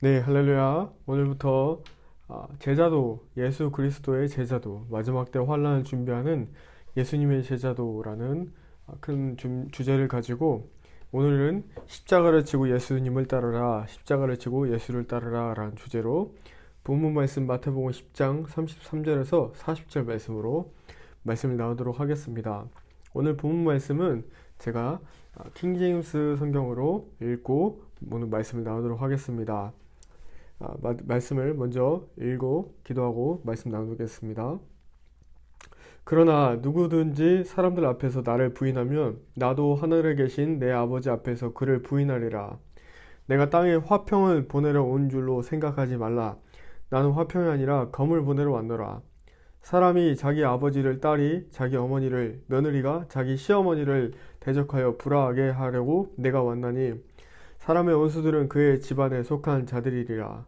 네, 할렐루야. 오늘부터 제자도, 예수 그리스도의 제자도, 마지막 때 환란을 준비하는 예수님의 제자도라는 큰 주제를 가지고 오늘은 십자가를 지고 예수님을 따르라, 십자가를 지고 예수를 따르라 라는 주제로 본문 말씀 마태복음 10장 33절에서 40절 말씀으로 말씀을 나누도록 하겠습니다. 오늘 본문 말씀은 제가 킹제임스 성경으로 읽고 오늘 말씀을 나누도록 하겠습니다. 말씀을 먼저 읽고 기도하고 말씀 나누겠습니다. 그러나 누구든지 사람들 앞에서 나를 부인하면 나도 하늘에 계신 내 아버지 앞에서 그를 부인하리라. 내가 땅에 화평을 보내러 온 줄로 생각하지 말라. 나는 화평이 아니라 검을 보내러 왔노라. 사람이 자기 아버지를 딸이 자기 어머니를 며느리가 자기 시어머니를 대적하여 불화하게 하려고 내가 왔나니 사람의 원수들은 그의 집안에 속한 자들이리라.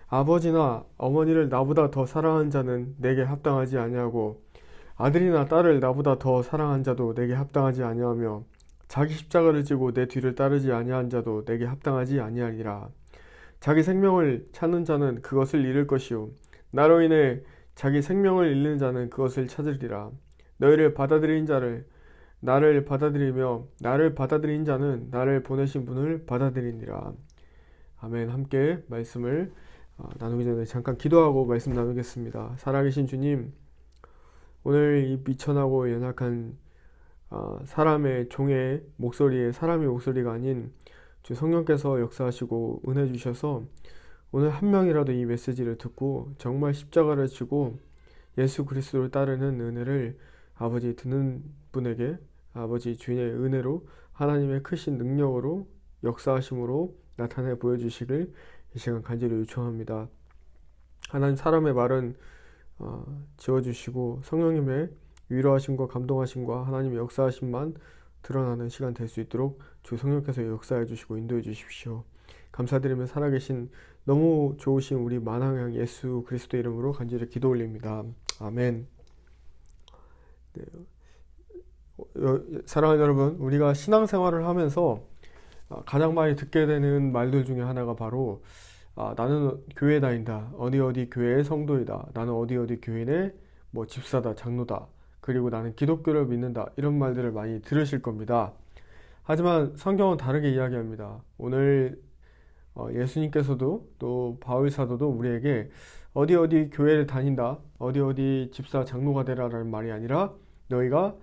아버지나 어머니를 나보다 더 사랑한 자는 내게 합당하지 아니하고 아들이나 딸을 나보다 더 사랑한 자도 내게 합당하지 아니하며 자기 십자가를 지고 내 뒤를 따르지 아니한 자도 내게 합당하지 아니하리라. 자기 생명을 찾는 자는 그것을 잃을 것이요 나로 인해 자기 생명을 잃는 자는 그것을 찾으리라. 너희를 받아들인 자를 나를 받아들이며 나를 받아들인 자는 나를 보내신 분을 받아들이니라. 아멘. 함께 말씀을 나누기 전에 잠깐 기도하고 말씀 나누겠습니다. 살아계신 주님, 오늘 이 미천하고 연약한 사람의 종의 목소리에 사람의 목소리가 아닌 주 성령께서 역사하시고 은혜 주셔서 오늘 한 명이라도 이 메시지를 듣고 정말 십자가를 지고 예수 그리스도를 따르는 은혜를 아버지 듣는 분에게 아버지 주님의 은혜로 하나님의 크신 능력으로 역사하심으로 나타내 보여주시길 이 시간 간절히 요청합니다. 하나님 사람의 말은 지워주시고 성령님의 위로하심과 감동하심과 하나님의 역사하심만 드러나는 시간 될 수 있도록 주 성령께서 역사해 주시고 인도해 주십시오. 감사드리며 살아계신 너무 좋으신 우리 만왕의 예수 그리스도 이름으로 간절히 기도 올립니다. 아멘. 네. 사랑하는 여러분, 우리가 신앙생활을 하면서 가장 많이 듣게 되는 말들 중에 하나가 바로 나는 교회 다닌다. 어디 교회의 성도이다. 나는 어디 교인의 집사다, 장로다. 그리고 나는 기독교를 믿는다. 이런 말들을 많이 들으실 겁니다. 하지만 성경은 다르게 이야기합니다. 오늘 예수님께서도 또 바울 사도도 우리에게 어디 교회를 다닌다. 어디 집사, 장로가 되라라는 말이 아니라 너희가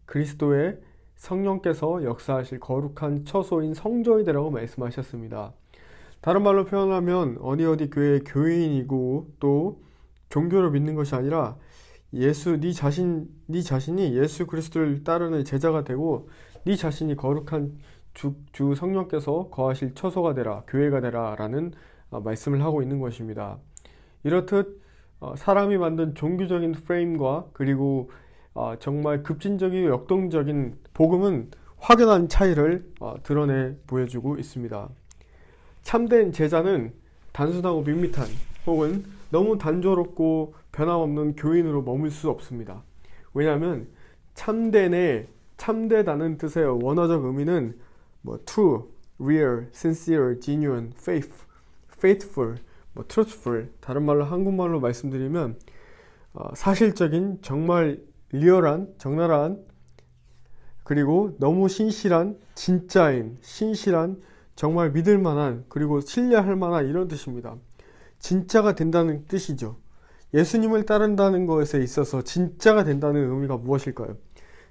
그리스도의 성령께서 역사하실 거룩한 처소인 성전이 되라고 말씀하셨습니다. 다른 말로 표현하면 어디 교회의 교인이고 또 종교를 믿는 것이 아니라 네 자신이 예수 그리스도를 따르는 제자가 되고 네 자신이 거룩한 주 성령께서 거하실 처소가 되라, 교회가 되라 라는 말씀을 하고 있는 것입니다. 이렇듯 사람이 만든 종교적인 프레임과 그리고 정말 급진적이고 역동적인 복음은 확연한 차이를 드러내 보여주고 있습니다. 참된 제자는 단순하고 밋밋한 혹은 너무 단조롭고 변함없는 교인으로 머물 수 없습니다. 왜냐하면 참되다는 뜻의 원어적 의미는 true, real, sincere, genuine, faithful, truthful, 다른 말로 한국말로 말씀드리면 사실적인, 정말 리얼한, 적나라한, 그리고 너무 신실한, 진짜인, 신실한, 정말 믿을 만한, 그리고 신뢰할 만한 이런 뜻입니다. 진짜가 된다는 뜻이죠. 예수님을 따른다는 것에 있어서 진짜가 된다는 의미가 무엇일까요?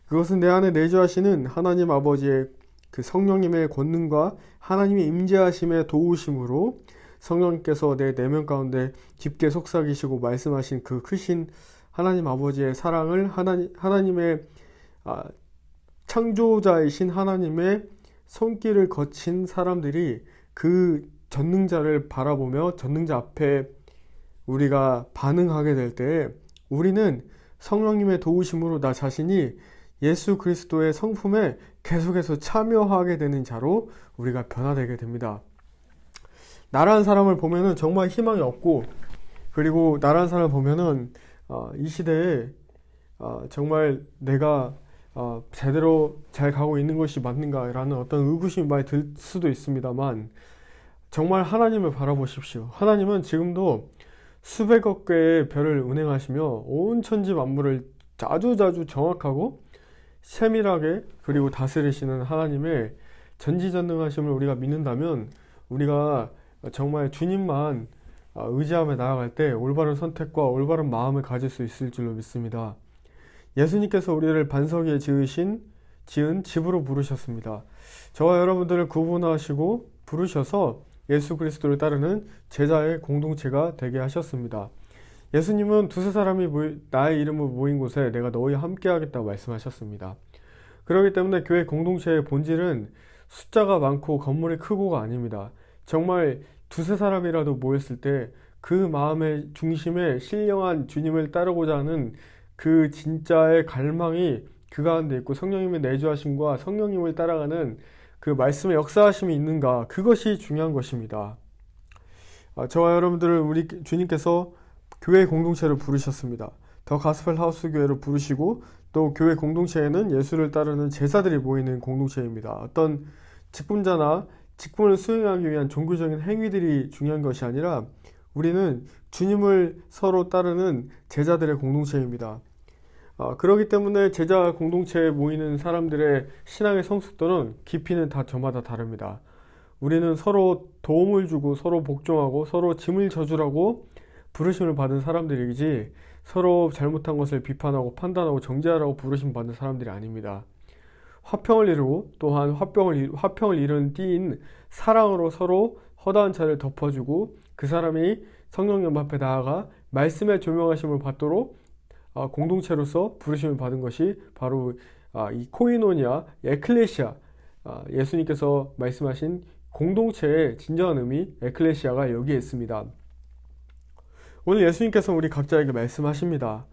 그것은 내 안에 내주하시는 하나님 아버지의 그 성령님의 권능과 하나님의 임재하심의 도우심으로 성령께서 내 내면 가운데 깊게 속삭이시고 말씀하신 그 크신 하나님 아버지의 사랑을 하나님의 창조자이신 하나님의 손길을 거친 사람들이 그 전능자를 바라보며 전능자 앞에 우리가 반응하게 될 때 우리는 성령님의 도우심으로 나 자신이 예수 그리스도의 성품에 계속해서 참여하게 되는 자로 우리가 변화되게 됩니다. 나라는 사람을 보면은 정말 희망이 없고, 그리고 나라는 사람을 보면은 이 시대에 정말 내가 제대로 잘 가고 있는 것이 맞는가라는 어떤 의구심이 많이 들 수도 있습니다만, 정말 하나님을 바라보십시오. 하나님은 지금도 수백억 개의 별을 운행하시며 온 천지 만물을 아주 정확하고 세밀하게 그리고 다스리시는 하나님의 전지전능하심을 우리가 믿는다면 우리가 정말 주님만 의지하며 나아갈 때 올바른 선택과 올바른 마음을 가질 수 있을 줄로 믿습니다. 예수님께서 우리를 반석 위에 지은 집으로 부르셨습니다. 저와 여러분들을 구분하시고 부르셔서 예수 그리스도를 따르는 제자의 공동체가 되게 하셨습니다. 예수님은 두세 사람이 나의 이름으로 모인 곳에 내가 너희와 함께 하겠다고 말씀하셨습니다. 그렇기 때문에 교회 공동체의 본질은 숫자가 많고 건물이 크고가 아닙니다. 정말 두세 사람이라도 모였을 때 그 마음의 중심에 신령한 주님을 따르고자 하는 그 진짜의 갈망이 그 가운데 있고 성령님의 내주하심과 성령님을 따라가는 그 말씀의 역사하심이 있는가, 그것이 중요한 것입니다. 저와 여러분들을 우리 주님께서 교회 공동체로 부르셨습니다. 더 가스펠 하우스 교회로 부르시고 또 교회 공동체에는 예수를 따르는 제자들이 모이는 공동체입니다. 어떤 직분자나 직분을 수행하기 위한 종교적인 행위들이 중요한 것이 아니라 우리는 주님을 서로 따르는 제자들의 공동체입니다. 그렇기 때문에 제자 공동체에 모이는 사람들의 신앙의 성숙도는 깊이는 다 저마다 다릅니다. 우리는 서로 도움을 주고 서로 복종하고 서로 짐을 져주라고 부르심을 받은 사람들이지 서로 잘못한 것을 비판하고 판단하고 정죄하라고 부르심 받는 사람들이 아닙니다. 화평을 이루고 또한 화평을 이루는 띠인 사랑으로 서로 허다한 차를 덮어주고 그 사람이 성령님 앞에 나아가 말씀의 조명하심을 받도록 공동체로서 부르심을 받은 것이 바로 이 코이노니아, 에클레시아, 예수님께서 말씀하신 공동체의 진정한 의미 에클레시아가 여기에 있습니다. 오늘 예수님께서 우리 각자에게 말씀하십니다.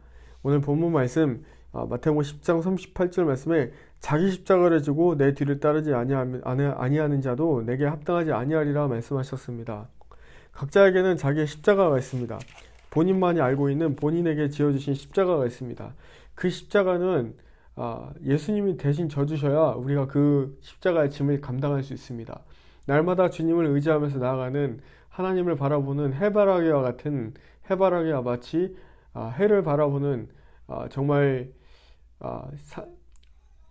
오늘 본문 말씀 마태복음 10장 38절 말씀에 자기 십자가를 지고 내 뒤를 따르지 아니하는 자도 내게 합당하지 아니하리라 말씀하셨습니다. 각자에게는 자기의 십자가가 있습니다. 본인만이 알고 있는 본인에게 지어주신 십자가가 있습니다. 그 십자가는 예수님이 대신 져주셔야 우리가 그 십자가의 짐을 감당할 수 있습니다. 날마다 주님을 의지하면서 나아가는 하나님을 바라보는 해바라기와 마치 해를 바라보는 정말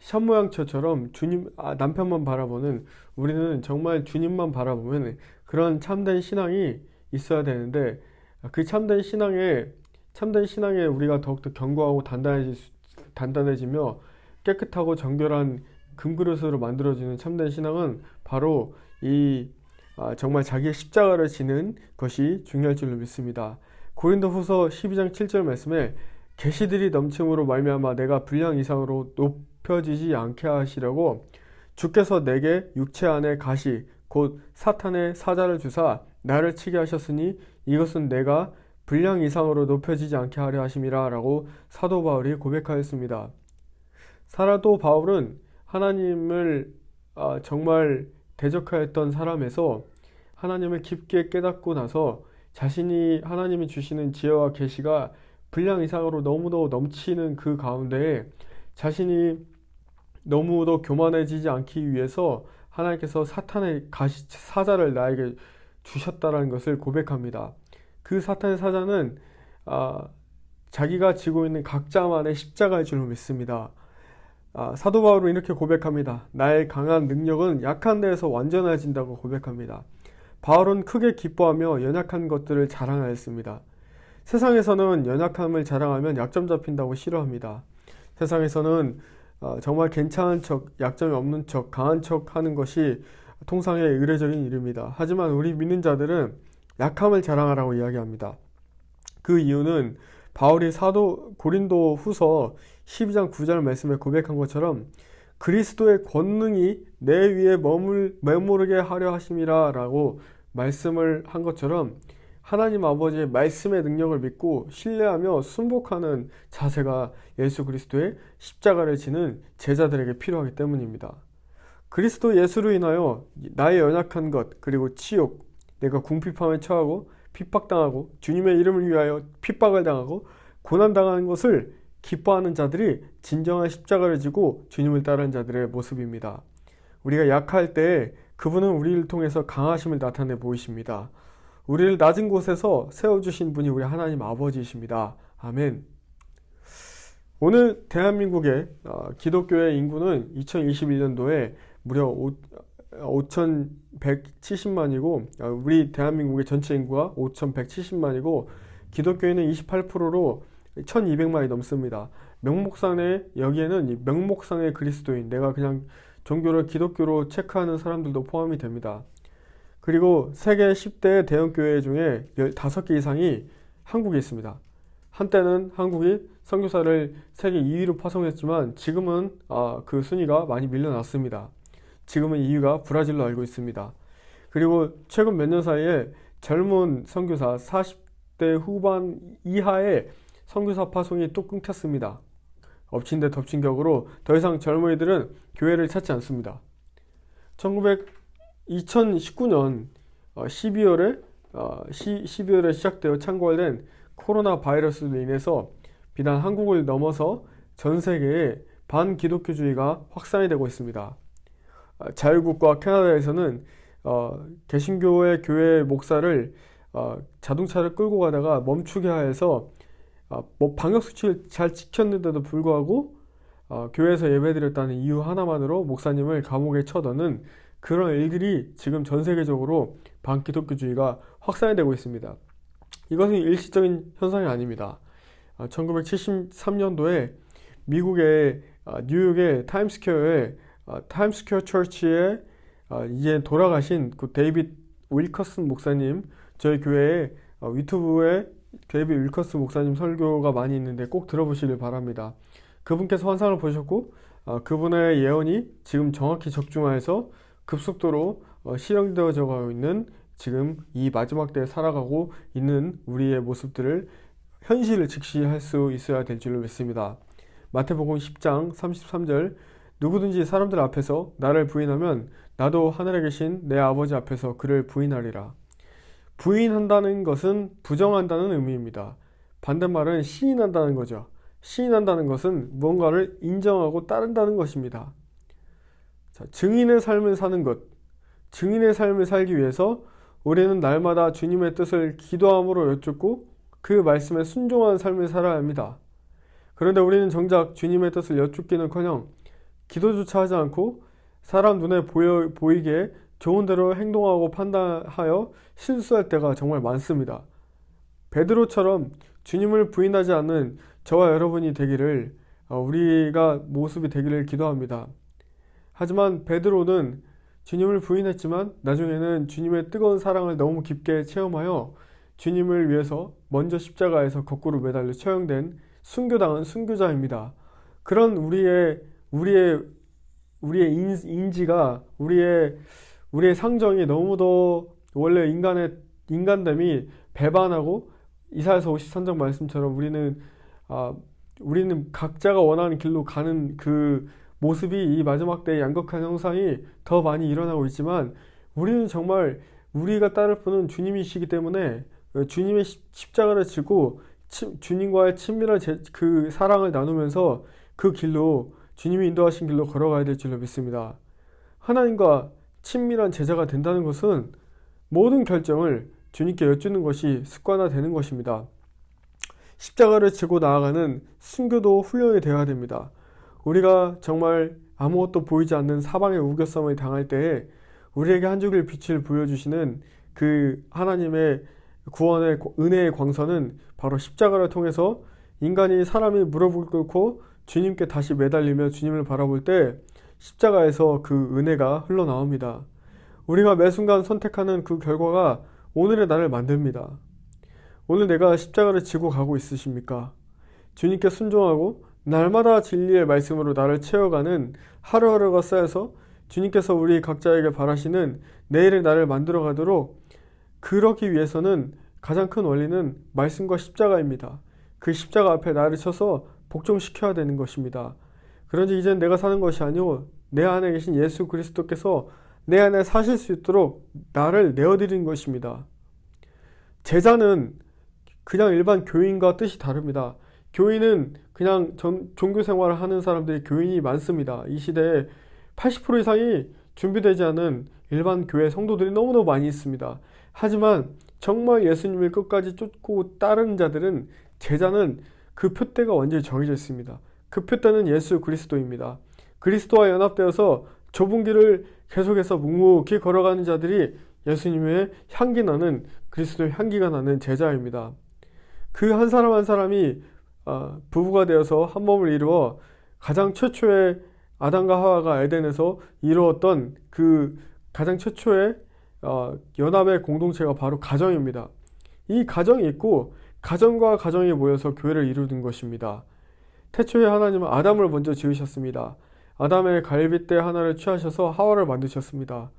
샷모양처럼 주님 남편만 바라보는 우리는 정말 주님만 바라보면 그런 참된 신앙이 있어야 되는데 그 참된 신앙에 우리가 더욱더 견고하고 단단해지며 깨끗하고 정결한 금그릇으로 만들어지는 참된 신앙은 바로 정말 자기의 십자가를 지는 것이 중요할 줄로 믿습니다. 고린도후서 12장 7절 말씀에 계시들이 넘침으로 말미암아 내가 분량 이상으로 높여지지 않게 하시려고 주께서 내게 육체 안에 가시 곧 사탄의 사자를 주사 나를 치게 하셨으니 이것은 내가 분량 이상으로 높여지지 않게 하려 하심이라 라고 사도 바울이 고백하였습니다. 사도 바울은 하나님을 정말 대적하였던 사람에서 하나님을 깊게 깨닫고 나서 자신이 하나님이 주시는 지혜와 계시가 분량 이상으로 너무도 넘치는 그 가운데에 자신이 너무도 교만해지지 않기 위해서 하나님께서 사탄의 사자를 나에게 주셨다라는 것을 고백합니다. 그 사탄의 사자는 자기가 지고 있는 각자만의 십자가일 줄로 믿습니다. 사도 바울은 이렇게 고백합니다. 나의 강한 능력은 약한 데에서 완전해진다고 고백합니다. 바울은 크게 기뻐하며 연약한 것들을 자랑하였습니다. 세상에서는 연약함을 자랑하면 약점 잡힌다고 싫어합니다. 세상에서는 정말 괜찮은 척, 약점이 없는 척, 강한 척 하는 것이 통상의 의례적인 일입니다. 하지만 우리 믿는 자들은 약함을 자랑하라고 이야기합니다. 그 이유는 바울이 고린도 후서 12장 9절 말씀에 고백한 것처럼 그리스도의 권능이 내 위에 머무르게 하려 하심이라 라고 말씀을 한 것처럼 하나님 아버지의 말씀의 능력을 믿고 신뢰하며 순복하는 자세가 예수 그리스도의 십자가를 지는 제자들에게 필요하기 때문입니다. 그리스도 예수로 인하여 나의 연약한 것 그리고 치욕, 내가 궁핍함에 처하고 핍박당하고 주님의 이름을 위하여 핍박을 당하고 고난당하는 것을 기뻐하는 자들이 진정한 십자가를 지고 주님을 따르는 자들의 모습입니다. 우리가 약할 때 그분은 우리를 통해서 강하심을 나타내 보이십니다. 우리를 낮은 곳에서 세워주신 분이 우리 하나님 아버지이십니다. 아멘. 오늘 대한민국의 기독교의 인구는 2021년도에 무려 5,170만이고 우리 대한민국의 전체 인구가 5,170만이고 기독교인은 28%로 1,200만이 넘습니다. 명목상의 여기에는 명목상의 그리스도인, 내가 그냥 종교를 기독교로 체크하는 사람들도 포함이 됩니다. 그리고 세계 10대 대형교회 중에 15개 이상이 한국에 있습니다. 한때는 한국이 선교사를 세계 2위로 파송했지만 지금은 그 순위가 많이 밀려났습니다. 지금은 2위가 브라질로 알고 있습니다. 그리고 최근 몇 년 사이에 젊은 선교사 40대 후반 이하의 선교사 파송이 또 끊겼습니다. 엎친 데 덮친 격으로 더 이상 젊은이들은 교회를 찾지 않습니다. 2019년 12월에 시작되어 창궐된 코로나 바이러스로 인해서 비단 한국을 넘어서 전 세계에 반기독교주의가 확산이 되고 있습니다. 자유국과 캐나다에서는 개신교의 교회 목사를 자동차를 끌고 가다가 멈추게 해서 방역수칙을 잘 지켰는데도 불구하고 교회에서 예배드렸다는 이유 하나만으로 목사님을 감옥에 쳐넣는 그런 일들이 지금 전 세계적으로 반기독교주의가 확산이 되고 있습니다. 이것은 일시적인 현상이 아닙니다. 1973년도에 미국의 뉴욕의 타임스퀘어 처치에 이제 돌아가신 그 데이빗 윌커슨 목사님, 저희 교회에 유튜브에 데이빗 윌커슨 목사님 설교가 많이 있는데 꼭 들어보시길 바랍니다. 그분께서 환상을 보셨고 그분의 예언이 지금 정확히 적중하여서 급속도로 실현되어져 가고 있는 지금 이 마지막 때에 살아가고 있는 우리의 모습들을 현실을 직시할 수 있어야 될 줄로 믿습니다. 마태복음 10장 33절 누구든지 사람들 앞에서 나를 부인하면 나도 하늘에 계신 내 아버지 앞에서 그를 부인하리라. 부인한다는 것은 부정한다는 의미입니다. 반대말은 시인한다는 거죠. 시인한다는 것은 무언가를 인정하고 따른다는 것입니다. 자, 증인의 삶을 사는 것. 증인의 삶을 살기 위해서 우리는 날마다 주님의 뜻을 기도함으로 여쭙고 그 말씀에 순종한 삶을 살아야 합니다. 그런데 우리는 정작 주님의 뜻을 여쭙기는커녕 기도조차 하지 않고 사람 눈에 보이게 좋은 대로 행동하고 판단하여 실수할 때가 정말 많습니다. 베드로처럼 주님을 부인하지 않는 저와 여러분이 되기를 우리가 모습이 되기를 기도합니다. 하지만 베드로는 주님을 부인했지만 나중에는 주님의 뜨거운 사랑을 너무 깊게 체험하여 주님을 위해서 먼저 십자가에서 거꾸로 매달려 처형된 순교당한 순교자입니다. 그런 우리의 인지가 우리의 상정이 너무도 원래 인간됨이 배반하고 이사야서 53장 말씀처럼 우리는 각자가 원하는 길로 가는 그 모습이 이 마지막 때의 양극화 형상이 더 많이 일어나고 있지만 우리는 정말 우리가 따를 분은 주님이시기 때문에 주님의 십자가를 지고 주님과의 친밀한 그 사랑을 나누면서 그 길로 주님이 인도하신 길로 걸어가야 될 줄로 믿습니다. 하나님과 친밀한 제자가 된다는 것은 모든 결정을 주님께 여쭙는 것이 습관화되는 것입니다. 십자가를 지고 나아가는 순교도 훈련이 되어야 됩니다. 우리가 정말 아무것도 보이지 않는 사방의 우겨쌈을 당할 때에 우리에게 한 줄기 빛을 보여주시는 그 하나님의 구원의 은혜의 광선은 바로 십자가를 통해서 사람이 무릎을 꿇고 주님께 다시 매달리며 주님을 바라볼 때 십자가에서 그 은혜가 흘러나옵니다. 우리가 매 순간 선택하는 그 결과가 오늘의 나를 만듭니다. 오늘 내가 십자가를 지고 가고 있으십니까? 주님께 순종하고 날마다 진리의 말씀으로 나를 채워가는 하루하루가 쌓여서 주님께서 우리 각자에게 바라시는 내일의 나를 만들어 가도록 그러기 위해서는 가장 큰 원리는 말씀과 십자가입니다. 그 십자가 앞에 나를 쳐서 복종시켜야 되는 것입니다. 그런지 이젠 내가 사는 것이 아니오 내 안에 계신 예수 그리스도께서 내 안에 사실 수 있도록 나를 내어드리는 것입니다. 제자는 그냥 일반 교인과 뜻이 다릅니다. 교인은 그냥 종교 생활을 하는 사람들이 교인이 많습니다. 이 시대에 80% 이상이 준비되지 않은 일반 교회 성도들이 너무너무 많이 있습니다. 하지만 정말 예수님을 끝까지 쫓고 따르는 자들은 제자는 그 표대가 완전히 정해져 있습니다. 그 표대는 예수 그리스도입니다. 그리스도와 연합되어서 좁은 길을 계속해서 묵묵히 걸어가는 자들이 예수님의 향기 나는 그리스도의 향기가 나는 제자입니다. 그 한 사람 한 사람이 부부가 되어서 한 몸을 이루어 가장 최초의 아담과 하와가 에덴에서 이루었던 그 가장 최초의 연합의 공동체가 바로 가정입니다. 이 가정이 있고 가정과 가정이 모여서 교회를 이루는 것입니다. 태초에 하나님은 아담을 먼저 지으셨습니다. 아담의 갈빗대 하나를 취하셔서 하와를 만드셨습니다.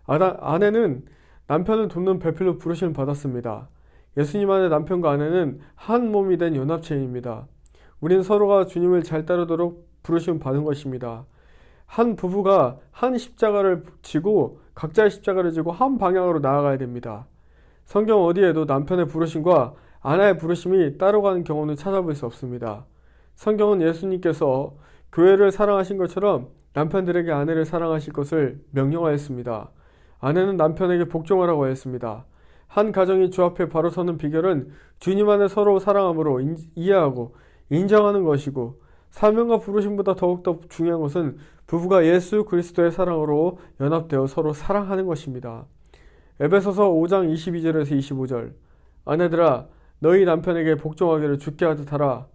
아내는 남편을 돕는 배필로 부르심을 받았습니다. 예수님 안에 남편과 아내는 한 몸이 된 연합체입니다. 우리는 서로가 주님을 잘 따르도록 부르심을 받은 것입니다. 한 부부가 한 십자가를 지고 각자의 십자가를 지고 한 방향으로 나아가야 됩니다. 성경 어디에도 남편의 부르심과 아내의 부르심이 따로 가는 경우는 찾아볼 수 없습니다. 성경은 예수님께서 교회를 사랑하신 것처럼 남편들에게 아내를 사랑하실 것을 명령하였습니다. 아내는 남편에게 복종하라고 하였습니다. 한 가정이 주 앞에 바로 서는 비결은 주님 안에 서로 사랑함으로 이해하고 인정하는 것이고, 사명과 부르심보다 더욱더 중요한 것은 부부가 예수 그리스도의 사랑으로 연합되어 서로 사랑하는 것입니다. 에베소서 5장 22절에서 25절, 아내들아 너희 남편에게 복종하기를 주께 하듯 하라.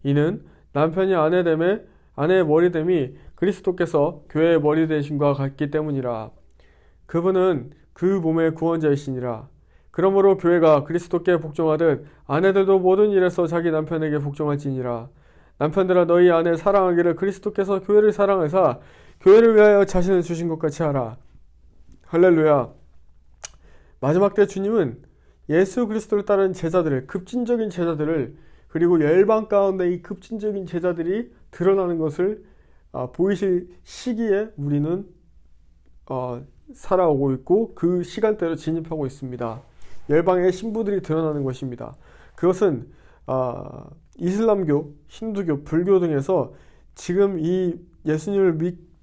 이는 남편이 아내의 머리됨이 그리스도께서 교회의 머리 되심과 같기 때문이라. 그분은 그 몸의 구원자이시니라. 그러므로 교회가 그리스도께 복종하듯 아내들도 모든 일에서 자기 남편에게 복종할지니라. 남편들아 너희 아내 사랑하기를 그리스도께서 교회를 사랑하사 교회를 위하여 자신을 주신 것 같이 하라. 할렐루야. 마지막 때 주님은 예수 그리스도를 따르는 제자들을, 급진적인 제자들을, 그리고 열방 가운데 이 급진적인 제자들이 드러나는 것을 보이실 시기에 우리는 살아오고 있고 그 시간대로 진입하고 있습니다. 열방의 신부들이 드러나는 것입니다. 그것은 이슬람교, 힌두교, 불교 등에서 지금 이 예수님을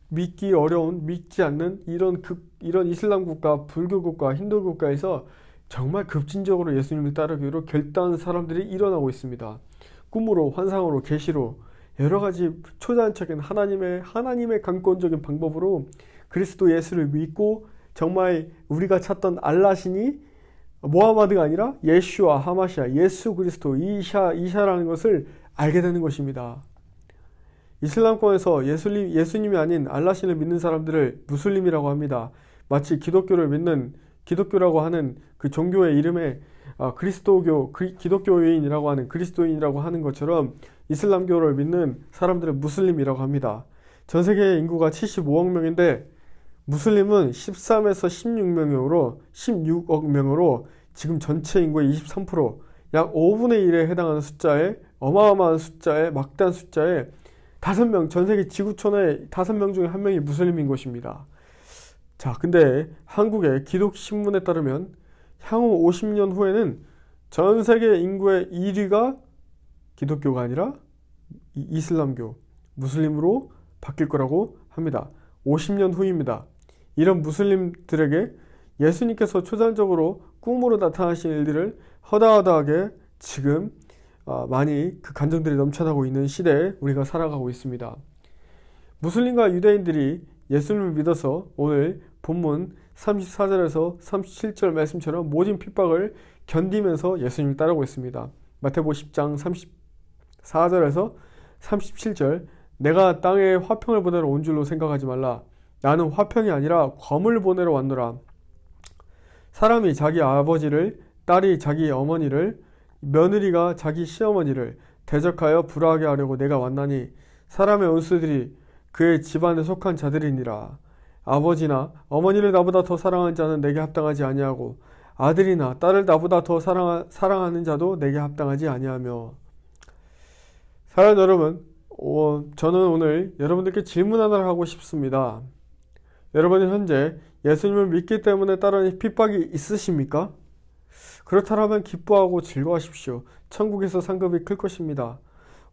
믿기 어려운, 믿지 않는 이런 이슬람 국가, 불교 국가, 힌두 국가에서 정말 급진적으로 예수님을 따르기로 결단한 사람들이 일어나고 있습니다. 꿈으로, 환상으로, 계시로 여러 가지 초자연적인 하나님의 강권적인 방법으로 그리스도 예수를 믿고 정말 우리가 찾던 알라신이 모하마드가 아니라 예슈아, 하마시아, 예수 그리스도, 이샤라는 것을 알게 되는 것입니다. 이슬람권에서 예수님이 아닌 알라신을 믿는 사람들을 무슬림이라고 합니다. 마치 기독교라고 하는 그 종교의 이름에 기독교인이라고 하는 그리스도인이라고 하는 것처럼 이슬람교를 믿는 사람들을 무슬림이라고 합니다. 전 세계 인구가 75억 명인데 무슬림은 13에서 16억 명으로 지금 전체 인구의 23%, 약 5분의 1에 해당하는 숫자에, 어마어마한 숫자에, 막대한 숫자에 5명, 전 세계 지구촌에 5명 중에 1명이 무슬림인 것입니다. 자, 근데 한국의 기독신문에 따르면 향후 50년 후에는 전 세계 인구의 1위가 기독교가 아니라 이슬람교, 무슬림으로 바뀔 거라고 합니다. 50년 후입니다. 이런 무슬림들에게 예수님께서 초자연적으로 꿈으로 나타나신 일들을 허다하게 지금 많이 그 간증들이 넘쳐나고 있는 시대에 우리가 살아가고 있습니다. 무슬림과 유대인들이 예수님을 믿어서 오늘 본문 34절에서 37절 말씀처럼 모진 핍박을 견디면서 예수님을 따르고 있습니다. 마태복음 10장 34절에서 37절, 내가 땅에 화평을 보내러 온 줄로 생각하지 말라. 나는 화평이 아니라 검을 보내러 왔노라. 사람이 자기 아버지를, 딸이 자기 어머니를, 며느리가 자기 시어머니를 대적하여 불화하게 하려고 내가 왔나니 사람의 온수들이 그의 집안에 속한 자들이니라. 아버지나 어머니를 나보다 더 사랑하는 자는 내게 합당하지 아니하고 아들이나 딸을 나보다 더 사랑하는 자도 내게 합당하지 아니하며. 사랑하는 여러분, 저는 오늘 여러분들께 질문 하나를 하고 싶습니다. 여러분은 현재 예수님을 믿기 때문에 따르는 핍박이 있으십니까? 그렇다면 기뻐하고 즐거워하십시오. 천국에서 상급이 클 것입니다.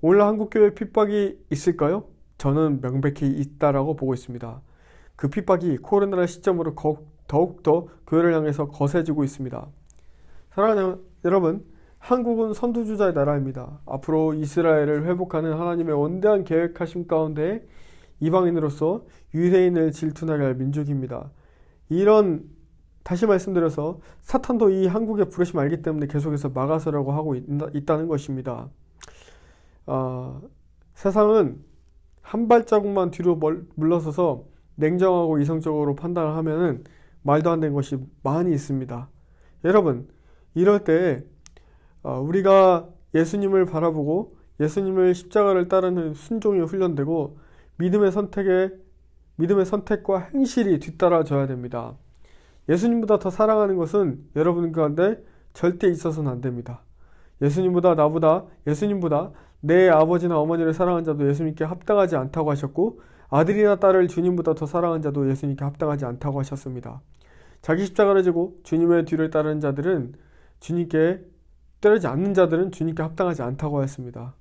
오늘 한국교회 핍박이 있을까요? 저는 명백히 있다라고 보고 있습니다. 그 핍박이 코로나를 시점으로 더욱더 교회를 향해서 거세지고 있습니다. 사랑하는 여러분, 한국은 선두주자의 나라입니다. 앞으로 이스라엘을 회복하는 하나님의 원대한 계획하심 가운데 이방인으로서 유대인을 질투나게 할 민족입니다. 다시 말씀드려서 사탄도 이 한국의 부르심 알기 때문에 계속해서 막아서려고 하고 있다는 것입니다. 세상은 한 발자국만 뒤로 물러서서 냉정하고 이성적으로 판단을 하면은 말도 안 되는 것이 많이 있습니다. 여러분, 이럴 때 우리가 예수님을 바라보고 예수님을 십자가를 따르는 순종이 훈련되고 믿음의 선택과 행실이 뒤따라져야 됩니다. 예수님보다 더 사랑하는 것은 여러분 가운데 절대 있어서는 안 됩니다. 예수님보다 내 아버지나 어머니를 사랑한 자도 예수님께 합당하지 않다고 하셨고, 아들이나 딸을 주님보다 더 사랑한 자도 예수님께 합당하지 않다고 하셨습니다. 자기 십자가를 지고 주님의 뒤를 따르는 자들은 따르지 않는 자들은 주님께 합당하지 않다고 하였습니다.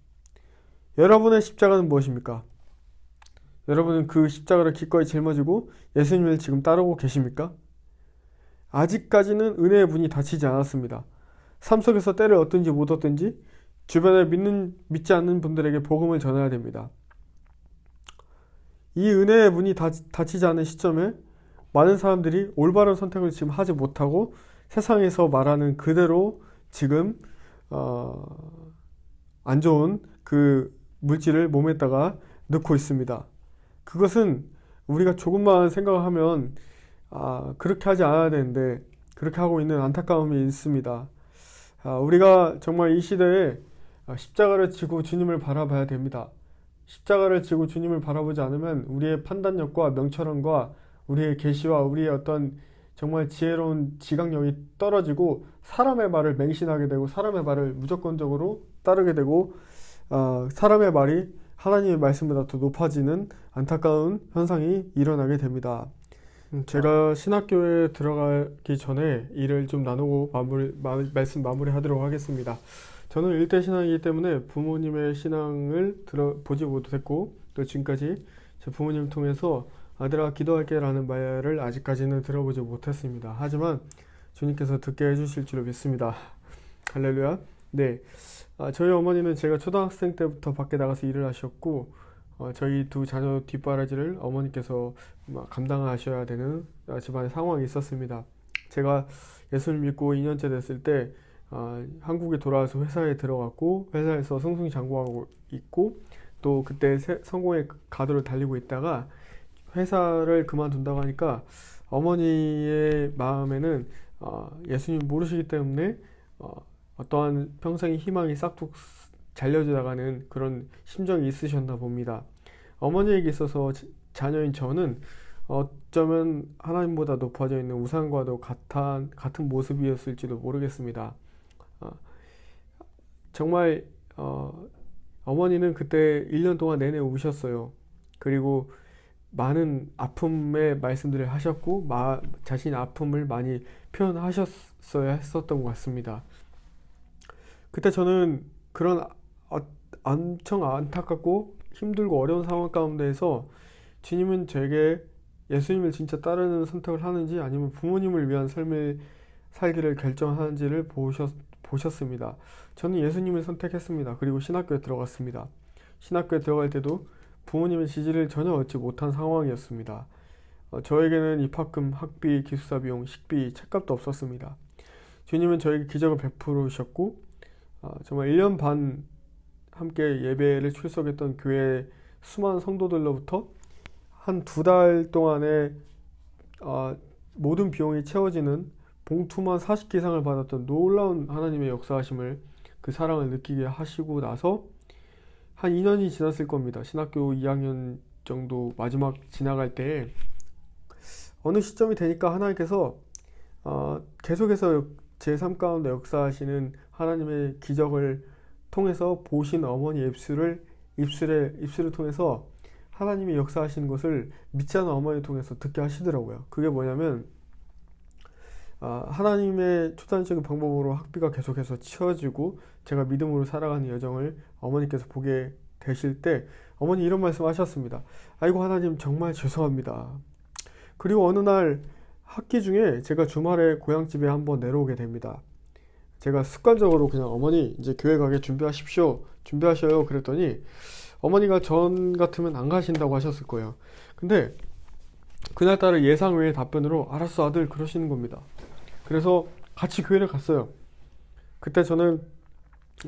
여러분의 십자가는 무엇입니까? 여러분은 그 십자가를 기꺼이 짊어지고 예수님을 지금 따르고 계십니까? 아직까지는 은혜의 문이 닫히지 않았습니다. 삶 속에서 때를 얻든지 못 얻든지 주변에 믿지 않는 분들에게 복음을 전해야 됩니다. 이 은혜의 문이 닫히지 않은 시점에 많은 사람들이 올바른 선택을 지금 하지 못하고 세상에서 말하는 그대로 지금 안 좋은 그 물질을 몸에다가 넣고 있습니다. 그것은 우리가 조금만 생각을 하면 그렇게 하지 않아야 되는데 그렇게 하고 있는 안타까움이 있습니다. 우리가 정말 이 시대에 십자가를 지고 주님을 바라봐야 됩니다. 십자가를 지고 주님을 바라보지 않으면 우리의 판단력과 명철함과 우리의 계시와 우리의 어떤 정말 지혜로운 지각력이 떨어지고 사람의 말을 맹신하게 되고 사람의 말을 무조건적으로 따르게 되고 사람의 말이 하나님의 말씀보다 더 높아지는 안타까운 현상이 일어나게 됩니다. 제가 신학교에 들어가기 전에 일을 좀 나누고 말씀 마무리하도록 하겠습니다. 저는 일대 신앙이기 때문에 부모님의 신앙을 보지 못했고 또 지금까지 제 부모님을 통해서 아들아 기도할게 라는 말을 아직까지는 들어보지 못했습니다. 하지만 주님께서 듣게 해주실 줄 믿습니다. 할렐루야. 네, 저희 어머니는 제가 초등학생 때부터 밖에 나가서 일을 하셨고 저희 두 자녀 뒷바라지를 어머니께서 감당하셔야 되는 집안의 상황이 있었습니다. 제가 예수를 믿고 2년째 됐을 때 한국에 돌아와서 회사에 들어갔고 회사에서 승승장구하고 있고 또 그때 성공의 가도를 달리고 있다가 회사를 그만둔다고 하니까 어머니의 마음에는 예수님 모르시기 때문에 어떠한 평생의 희망이 싹둑 잘려져 나가는 그런 심정이 있으셨나 봅니다. 어머니에게 있어서 자녀인 저는 어쩌면 하나님보다 높아져 있는 우상과도 같은 모습이었을지도 모르겠습니다. 정말 어머니는 그때 1년 동안 내내 우셨어요. 그리고 많은 아픔의 말씀들을 하셨고 자신의 아픔을 많이 표현하셨어야 했었던 것 같습니다. 그때 저는 그런 엄청 안타깝고 힘들고 어려운 상황 가운데에서 주님은 제게 예수님을 진짜 따르는 선택을 하는지 아니면 부모님을 위한 삶을 살기를 결정하는지를 보셨습니다. 저는 예수님을 선택했습니다. 그리고 신학교에 들어갔습니다. 신학교에 들어갈 때도 부모님의 지지를 전혀 얻지 못한 상황이었습니다. 저에게는 입학금, 학비, 기숙사 비용, 식비, 책값도 없었습니다. 주님은 저에게 기적을 베푸셨고 정말 1년 반 함께 예배를 출석했던 교회 수많은 성도들로부터 한 2달 동안에 모든 비용이 채워지는 봉투만 40개 이상을 받았던 놀라운 하나님의 역사하심을 그 사랑을 느끼게 하시고 나서 한 2년이 지났을 겁니다. 신학교 2학년 정도 마지막 지나갈 때 어느 시점이 되니까 하나님께서 계속해서 제 삶 가운데 역사하시는 하나님의 기적을 통해서 보신 어머니 입술을 통해서 하나님이 역사하시는 것을 믿지 않는 어머니를 통해서 듣게 하시더라고요. 그게 뭐냐면 하나님의 초단적인 방법으로 학비가 계속해서 치워지고 제가 믿음으로 살아가는 여정을 어머니께서 보게 되실 때 어머니 이런 말씀 하셨습니다. 아이고 하나님 정말 죄송합니다. 그리고 어느 날 학기 중에 제가 주말에 고향집에 한번 내려오게 됩니다. 제가 습관적으로 그냥 어머니 이제 교회 가게 준비하십시오. 준비하셔요. 그랬더니 어머니가 전 같으면 안 가신다고 하셨을 거예요. 근데 그날따라 예상 외의 답변으로 알았어 아들 그러시는 겁니다. 그래서 같이 교회를 갔어요. 그때 저는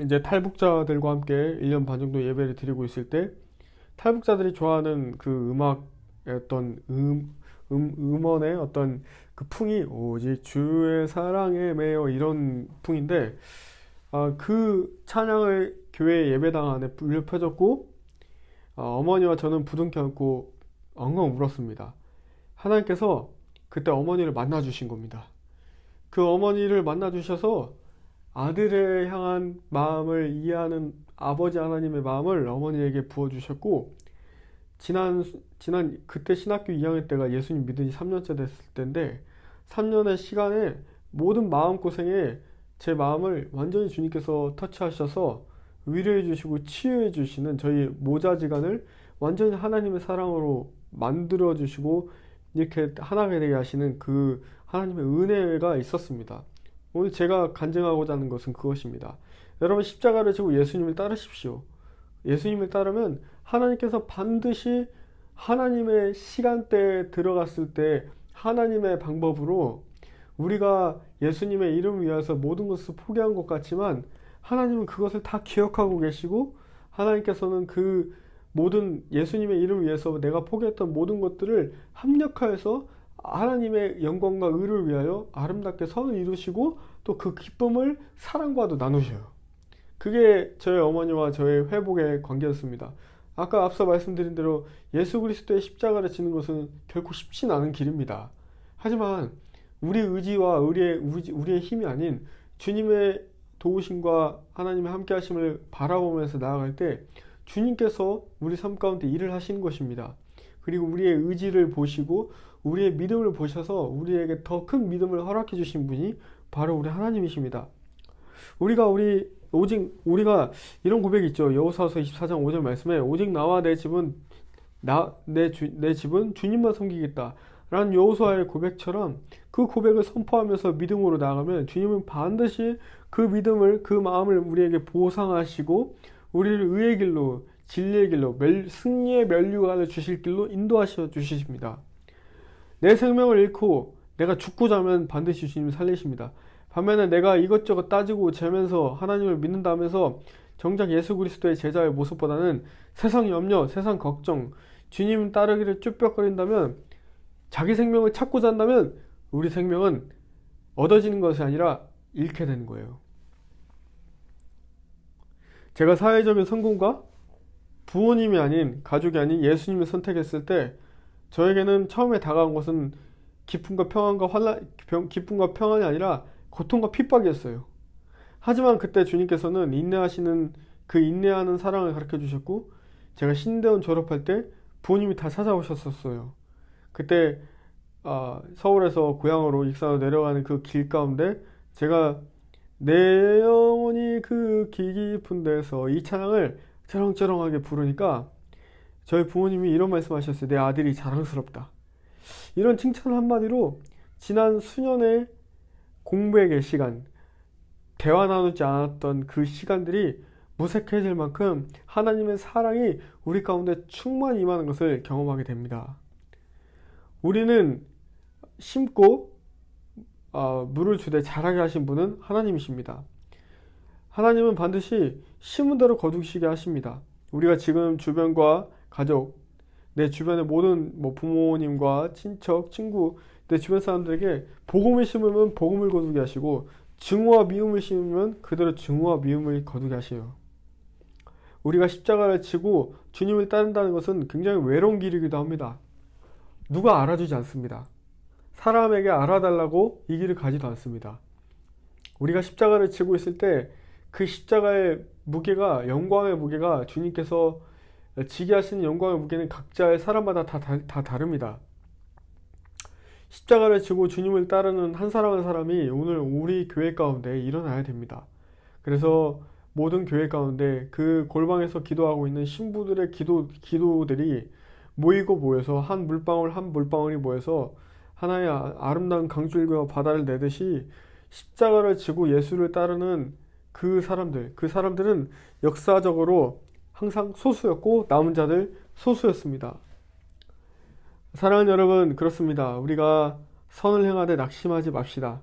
이제 탈북자들과 함께 1년 반 정도 예배를 드리고 있을 때 탈북자들이 좋아하는 그 음악의 어떤 음원의 어떤 그 풍이 오직 주의 사랑에 매여 이런 풍인데 그 찬양을 교회 예배당 안에 울려 펴졌고 어머니와 저는 부둥켜 안고 엉엉 울었습니다. 하나님께서 그때 어머니를 만나 주신 겁니다. 그 어머니를 만나 주셔서 아들을 향한 마음을 이해하는 아버지 하나님의 마음을 어머니에게 부어주셨고 지난 그때 신학교 2학년 때가 예수님 믿은 지 3년째 됐을 때인데 3년의 시간에 모든 마음고생에 제 마음을 완전히 주님께서 터치하셔서 위로해 주시고 치유해 주시는 저희 모자지간을 완전히 하나님의 사랑으로 만들어 주시고 이렇게 하나가 되게 하시는 그 하나님의 은혜가 있었습니다. 오늘 제가 간증하고자 하는 것은 그것입니다. 여러분 십자가를 지고 예수님을 따르십시오. 예수님을 따르면 하나님께서 반드시 하나님의 시간대에 들어갔을 때 하나님의 방법으로 우리가 예수님의 이름 위해서 모든 것을 포기한 것 같지만 하나님은 그것을 다 기억하고 계시고 하나님께서는 그 모든 예수님의 이름 위해서 내가 포기했던 모든 것들을 합력하여서 하나님의 영광과 의를 위하여 아름답게 선을 이루시고 또 그 기쁨을 사랑과도 나누셔요. 그게 저희 어머니와 저의 회복의 관계였습니다. 아까 앞서 말씀드린 대로 예수 그리스도의 십자가를 지는 것은 결코 쉽진 않은 길입니다. 하지만 우리의 의지와 우리의 힘이 아닌 주님의 도우심과 하나님의 함께 하심을 바라보면서 나아갈 때 주님께서 우리 삶 가운데 일을 하시는 것입니다. 그리고 우리의 의지를 보시고 우리의 믿음을 보셔서 우리에게 더 큰 믿음을 허락해 주신 분이 바로 우리 하나님이십니다. 우리가 이런 고백이 있죠. 여호수아서 24장 5절 말씀에 오직 나와 내 집은 내 집은 주님만 섬기겠다 라는 여호수아의 고백처럼 그 고백을 선포하면서 믿음으로 나아가면 주님은 반드시 그 믿음을 그 마음을 우리에게 보상하시고 우리를 의의 길로 진리의 길로 승리의 면류관을 주실 길로 인도하셔 주십니다. 내 생명을 잃고 내가 죽고자 하면 반드시 주님이 살리십니다. 반면에 내가 이것저것 따지고 재면서 하나님을 믿는다 하면서 정작 예수 그리스도의 제자의 모습보다는 세상 염려, 세상 걱정, 주님 따르기를 쭈뼛거린다면 자기 생명을 찾고자 한다면 우리 생명은 얻어지는 것이 아니라 잃게 되는 거예요. 제가 사회적인 성공과 부모님이 아닌 가족이 아닌 예수님을 선택했을 때 저에게는 처음에 다가온 것은 기쁨과 평안이 아니라 고통과 핍박이었어요. 하지만 그때 주님께서는 인내하는 사랑을 가르쳐 주셨고 제가 신대원 졸업할 때 부모님이 다 찾아오셨었어요. 그때 서울에서 고향으로 익산으로 내려가는 그 길 가운데 제가 내 영혼이 그 깊은 데서 이 찬양을ጨ렁ጨ렁하게 부르니까 저희 부모님이 이런 말씀하셨어요. 내 아들이 자랑스럽다. 이런 칭찬 한마디로 지난 수년의 공부의 시간, 대화 나누지 않았던 그 시간들이 무색해질 만큼 하나님의 사랑이 우리 가운데 충만히 임하는 것을 경험하게 됩니다. 우리는 심고 물을 주되 자라게 하신 분은 하나님이십니다. 하나님은 반드시 심은 대로 거두시게 하십니다. 우리가 지금 주변과 가족, 내 주변의 모든 부모님과 친척, 친구, 내 주변 사람들에게 복음을 심으면 복음을 거두게 하시고 증오와 미움을 심으면 그대로 증오와 미움을 거두게 하시요. 우리가 십자가를 지고 주님을 따른다는 것은 굉장히 외로운 길이기도 합니다. 누가 알아주지 않습니다. 사람에게 알아달라고 이 길을 가지도 않습니다. 우리가 십자가를 지고 있을 때 그 십자가의 무게가, 영광의 무게가 주님께서 지게 하시는 영광의 무게는 각자의 사람마다 다 다릅니다. 십자가를 지고 주님을 따르는 한 사람 한 사람이 오늘 우리 교회 가운데 일어나야 됩니다. 그래서 모든 교회 가운데 그 골방에서 기도하고 있는 신부들의 기도들이 모여서 한 물방울 한 물방울이 모여서 하나의 아름다운 강줄기와 바다를 내듯이 십자가를 지고 예수를 따르는 그 사람들은 역사적으로 항상 소수였고 남은 자들 소수였습니다. 사랑하는 여러분, 그렇습니다. 우리가 선을 행하되 낙심하지 맙시다.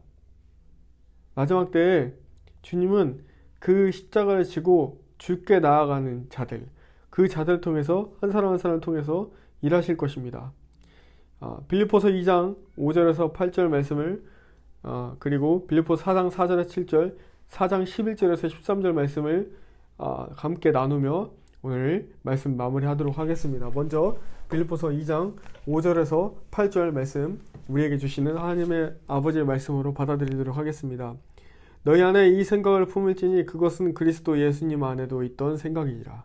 마지막 때에 주님은 그 십자가를 지고 주께 나아가는 자들, 그 자들을 통해서 한 사람 한 사람을 통해서 일하실 것입니다. 빌립보서 2장 5절에서 8절 말씀을 그리고 빌립보서 4장 4절에서 7절, 4장 11절에서 13절 말씀을 함께 나누며 오늘 말씀 마무리하도록 하겠습니다. 먼저 빌립보서 2장 5절에서 8절 말씀, 우리에게 주시는 하나님의 아버지의 말씀으로 받아들이도록 하겠습니다. 너희 안에 이 생각을 품을지니 그것은 그리스도 예수님 안에도 있던 생각이니라.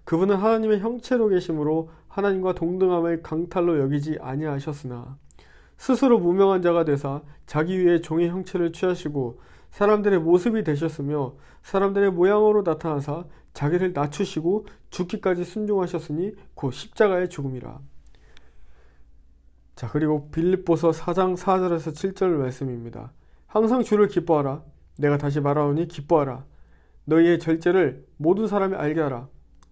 그분은 하나님의 형체로 계심으로 하나님과 동등함을 강탈로 여기지 아니하셨으나 스스로 무명한 자가 되사 자기 위에 종의 형체를 취하시고 사람들의 모습이 되셨으며 사람들의 모양으로 나타나사 자기를 낮추시고 죽기까지 순종하셨으니 곧 십자가의 죽음이라. 자, 그리고 빌립보서 4장 4절에서 7절 말씀입니다. 항상 주를 기뻐하라. 내가 다시 말하오니 기뻐하라. 너희의 절제를 모든 사람이 알게 하라.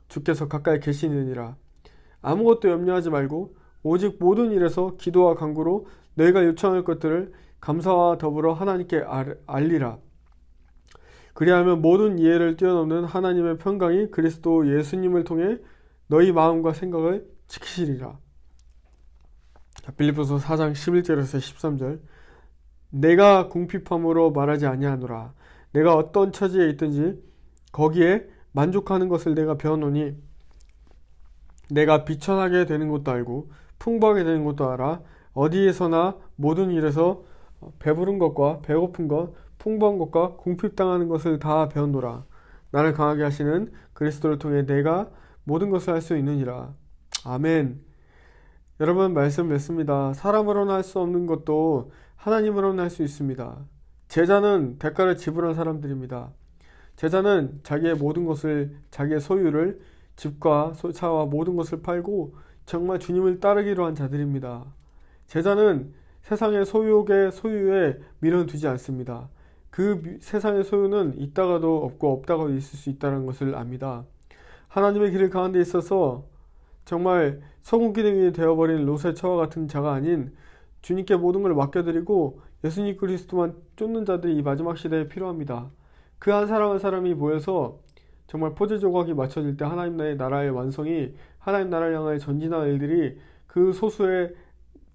주께서 가까이 계시느니라. 아무것도 염려하지 말고 오직 모든 일에서 기도와 간구로 너희가 요청할 것들을 감사와 더불어 하나님께 알리라. 그리하면 모든 이해를 뛰어넘는 하나님의 평강이 그리스도 예수님을 통해 너희 마음과 생각을 지키시리라. 빌립보서 4장 11절에서 13절. 내가 궁핍함으로 말하지 아니하노라. 내가 어떤 처지에 있든지 거기에 만족하는 것을 내가 배워노니 내가 비천하게 되는 것도 알고 풍부하게 되는 것도 알아. 어디에서나 모든 일에서 배부른 것과 배고픈 것, 풍부한 것과 궁핍당하는 것을 다 배웠노라. 나를 강하게 하시는 그리스도를 통해 내가 모든 것을 할 수 있느니라. 아멘. 여러분, 말씀 맺습니다. 사람으로는 할 수 없는 것도 하나님으로는 할 수 있습니다. 제자는 대가를 지불한 사람들입니다. 제자는 자기의 모든 것을, 자기의 소유를, 집과 차와 모든 것을 팔고 정말 주님을 따르기로 한 자들입니다. 제자는 세상의 소유에 미련 두지 않습니다. 그 세상의 소유는 있다가도 없고 없다가도 있을 수 있다는 것을 압니다. 하나님의 길을 가는 데 있어서 정말 소금기둥이 되어버린 롯의 처와 같은 자가 아닌 주님께 모든 걸 맡겨드리고 예수님 그리스도만 쫓는 자들이 이 마지막 시대에 필요합니다. 그 한 사람 한 사람이 모여서 정말 포제 조각이 맞춰질 때 하나님 나라의 완성이, 하나님 나라를 향하여 전진하는 일들이 그 소수의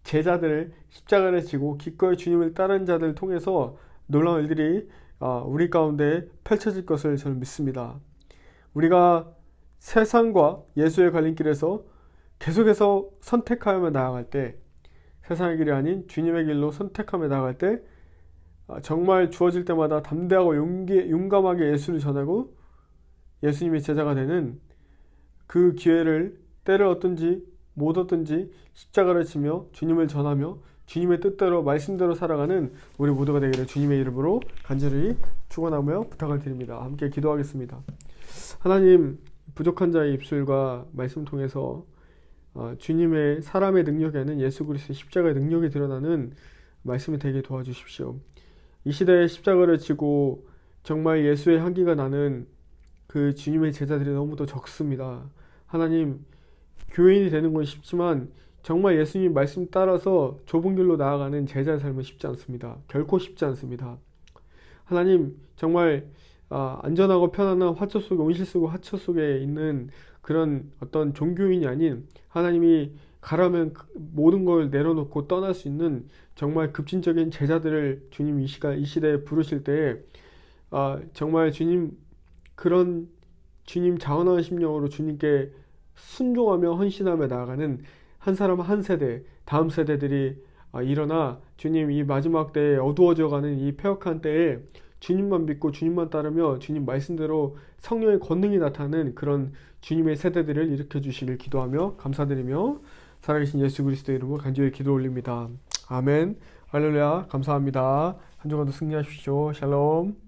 제자들, 십자가를 지고 기꺼이 주님을 따르는 자들을 통해서 놀라운 일들이 우리 가운데 펼쳐질 것을 저는 믿습니다. 우리가 세상과 예수의 갈림길에서 계속해서 선택하며 나아갈 때, 세상의 길이 아닌 주님의 길로 선택하며 나아갈 때 정말 주어질 때마다 담대하고 용감하게 예수를 전하고 예수님의 제자가 되는 그 기회를 때를 얻든지 못 얻든지 십자가를 지며 주님을 전하며 주님의 뜻대로 말씀대로 살아가는 우리 모두가 되기를 주님의 이름으로 간절히 축원하며 부탁을 드립니다. 함께 기도하겠습니다. 하나님, 부족한 자의 입술과 말씀 통해서 주님의 사람의 능력이 아닌 예수 그리스도의 십자가의 능력이 드러나는 말씀이 되게 도와주십시오. 이 시대에 십자가를 지고 정말 예수의 향기가 나는 그 주님의 제자들이 너무도 적습니다. 하나님, 교인이 되는 건 쉽지만 정말 예수님 말씀 따라서 좁은 길로 나아가는 제자의 삶은 쉽지 않습니다. 결코 쉽지 않습니다. 하나님, 정말 안전하고 편안한 화초 속에, 온실 속에 화초 속에 있는 그런 어떤 종교인이 아닌 하나님이 가라면 모든 걸 내려놓고 떠날 수 있는 정말 급진적인 제자들을 주님 이 시대에 부르실 때에 정말 주님, 그런 주님 자원하는 심령으로 주님께 순종하며 헌신하며 나아가는 한 사람 한 세대, 다음 세대들이 일어나 주님 이 마지막 때에 어두워져가는 이 패역한 때에 주님만 믿고 주님만 따르며 주님 말씀대로 성령의 권능이 나타나는 그런 주님의 세대들을 일으켜 주시길 기도하며 감사드리며 살아계신 예수 그리스도의 이름으로 간절히 기도 올립니다. 아멘. 할렐루야. 감사합니다. 한 주간도 승리하십시오. 샬롬.